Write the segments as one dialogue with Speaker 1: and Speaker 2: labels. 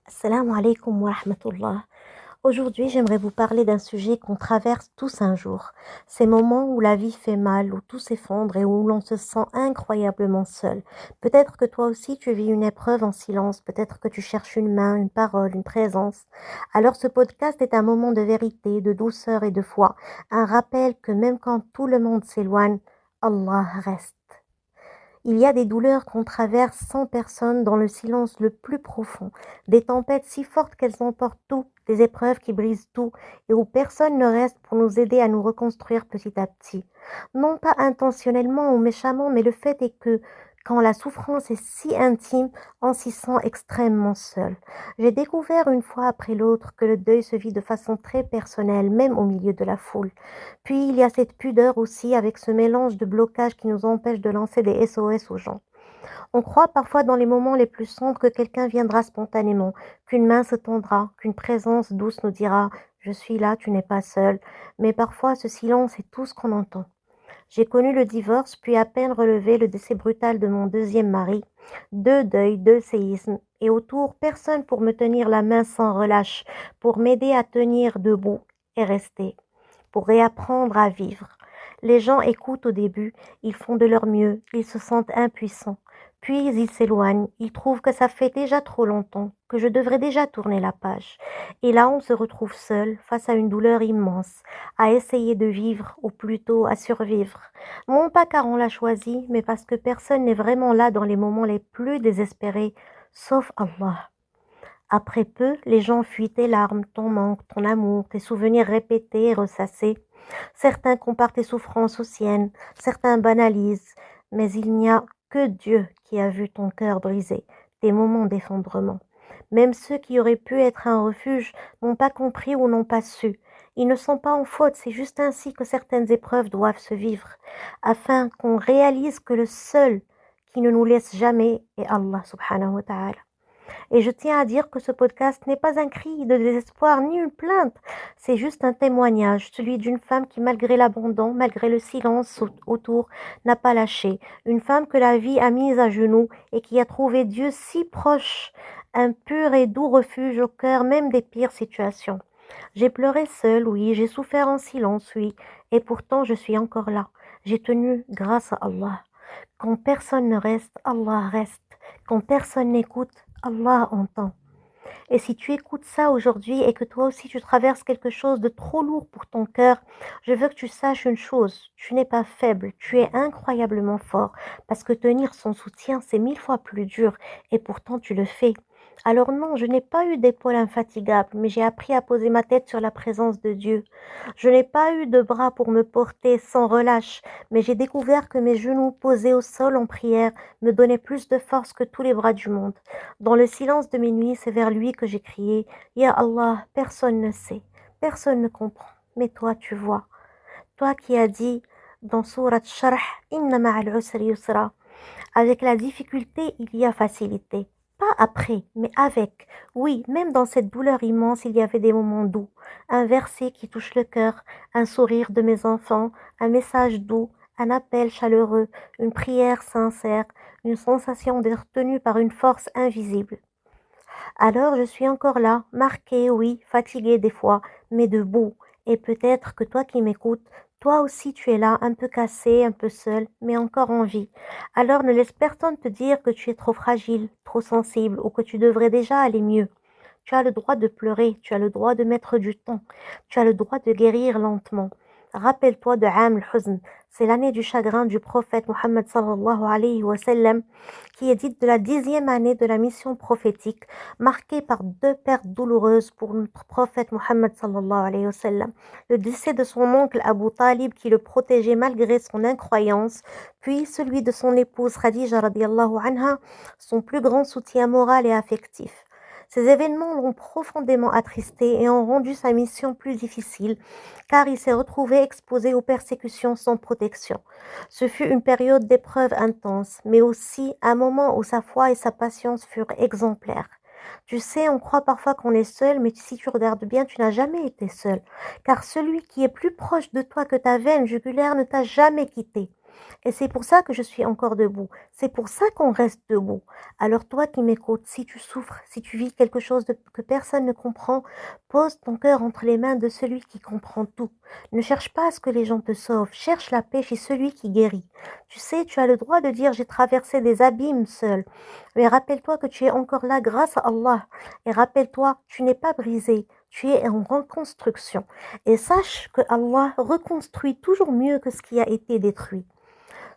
Speaker 1: Assalamu alaikum wa rahmatullah. Aujourd'hui, j'aimerais vous parler d'un sujet qu'on traverse tous un jour. Ces moments où la vie fait mal, où tout s'effondre et où l'on se sent incroyablement seul. Peut-être que toi aussi tu vis une épreuve en silence, peut-être que tu cherches une main, une parole, une présence. Alors ce podcast est un moment de vérité, de douceur et de foi. Un rappel que même quand tout le monde s'éloigne, Allah reste. Il y a des douleurs qu'on traverse sans personne dans le silence le plus profond, des tempêtes si fortes qu'elles emportent tout, des épreuves qui brisent tout et où personne ne reste pour nous aider à nous reconstruire petit à petit. Non pas intentionnellement ou méchamment, mais le fait est que quand la souffrance est si intime, on s'y sent extrêmement seul. J'ai découvert une fois après l'autre que le deuil se vit de façon très personnelle, même au milieu de la foule. Puis il y a cette pudeur aussi avec ce mélange de blocage qui nous empêche de lancer des SOS aux gens. On croit parfois dans les moments les plus sombres que quelqu'un viendra spontanément, qu'une main se tendra, qu'une présence douce nous dira «Je suis là, tu n'es pas seul». Mais parfois ce silence est tout ce qu'on entend. J'ai connu le divorce, puis à peine relevé le décès brutal de mon deuxième mari. Deux deuils, deux séismes, et autour personne pour me tenir la main sans relâche, pour m'aider à tenir debout et rester pour réapprendre à vivre. Les gens écoutent au début, ils font de leur mieux, ils se sentent impuissants. Puis ils s'éloignent, ils trouvent que ça fait déjà trop longtemps, que je devrais déjà tourner la page. Et là, on se retrouve seul, face à une douleur immense, à essayer de vivre, ou plutôt à survivre. Non pas car on l'a choisi, mais parce que personne n'est vraiment là dans les moments les plus désespérés, sauf Allah. Après peu, les gens fuient tes larmes, ton manque, ton amour, tes souvenirs répétés et ressassés. Certains comparent tes souffrances aux siennes, certains banalisent, mais il n'y a que Dieu qui a vu ton cœur brisé, tes moments d'effondrement. Même ceux qui auraient pu être un refuge n'ont pas compris ou n'ont pas su. Ils ne sont pas en faute, c'est juste ainsi que certaines épreuves doivent se vivre, afin qu'on réalise que le seul qui ne nous laisse jamais est Allah subhanahu wa ta'ala. Et je tiens à dire que ce podcast n'est pas un cri de désespoir ni une plainte, c'est juste un témoignage, celui d'une femme qui, malgré l'abandon, malgré le silence autour, n'a pas lâché. Une femme que la vie a mise à genoux et qui a trouvé Dieu si proche, un pur et doux refuge au cœur même des pires situations. J'ai pleuré seule, oui, j'ai souffert en silence, oui, et pourtant je suis encore là. J'ai tenu grâce à Allah. Quand personne ne reste, Allah reste. Quand personne n'écoute, Allah entend. Et si tu écoutes ça aujourd'hui et que toi aussi tu traverses quelque chose de trop lourd pour ton cœur, je veux que tu saches une chose, tu n'es pas faible, tu es incroyablement fort, parce que tenir son soutien, c'est 1000 fois plus dur, et pourtant tu le fais. Alors non, je n'ai pas eu d'épaule infatigable, mais j'ai appris à poser ma tête sur la présence de Dieu. Je n'ai pas eu de bras pour me porter sans relâche, mais j'ai découvert que mes genoux posés au sol en prière me donnaient plus de force que tous les bras du monde. Dans le silence de mes nuits, c'est vers lui que j'ai crié, Ya Allah, personne ne sait, personne ne comprend, mais toi tu vois. Toi qui as dit dans Sourate Sharh, Inna ma'al usri yusra, avec la difficulté, il y a facilité. Pas après, mais avec. Oui, même dans cette douleur immense, il y avait des moments doux. Un verset qui touche le cœur, un sourire de mes enfants, un message doux, un appel chaleureux, une prière sincère, une sensation d'être tenue par une force invisible. Alors je suis encore là, marquée, oui, fatiguée des fois, mais debout. Et peut-être que toi qui m'écoutes, toi aussi tu es là, un peu cassé, un peu seul, mais encore en vie. Alors ne laisse personne te dire que tu es trop fragile, trop sensible, ou que tu devrais déjà aller mieux. Tu as le droit de pleurer, tu as le droit de mettre du temps, tu as le droit de guérir lentement. Rappelle-toi de Am al-Huzn, c'est l'année du chagrin du prophète Mohammed sallallahu alayhi wa sallam, qui est dite de la 10e année de la mission prophétique, marquée par deux pertes douloureuses pour notre prophète Mohammed sallallahu alayhi wa sallam. Le décès de son oncle Abu Talib qui le protégeait malgré son incroyance, puis celui de son épouse Khadija radiallahu anha, son plus grand soutien moral et affectif. Ces événements l'ont profondément attristé et ont rendu sa mission plus difficile, car il s'est retrouvé exposé aux persécutions sans protection. Ce fut une période d'épreuves intenses, mais aussi un moment où sa foi et sa patience furent exemplaires. Tu sais, on croit parfois qu'on est seul, mais si tu regardes bien, tu n'as jamais été seul, car celui qui est plus proche de toi que ta veine jugulaire ne t'a jamais quitté. Et c'est pour ça que je suis encore debout. C'est pour ça qu'on reste debout. Alors toi qui m'écoutes, si tu souffres, si tu vis quelque chose que personne ne comprend, pose ton cœur entre les mains de celui qui comprend tout. Ne cherche pas à ce que les gens te sauvent, cherche la paix chez celui qui guérit. Tu sais, tu as le droit de dire j'ai traversé des abîmes seul. Mais rappelle-toi que tu es encore là grâce à Allah. Et rappelle-toi, tu n'es pas brisé, tu es en reconstruction. Et sache que Allah reconstruit toujours mieux que ce qui a été détruit.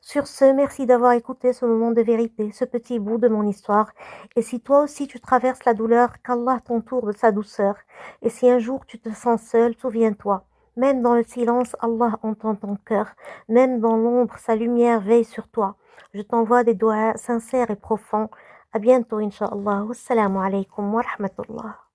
Speaker 1: Sur ce, merci d'avoir écouté ce moment de vérité, ce petit bout de mon histoire. Et si toi aussi tu traverses la douleur, qu'Allah t'entoure de sa douceur. Et si un jour tu te sens seul, souviens-toi. Même dans le silence, Allah entend ton cœur. Même dans l'ombre, sa lumière veille sur toi. Je t'envoie des doigts sincères et profonds. À bientôt, Inch'Allah. Wassalamu alaikum wa rahmatullah.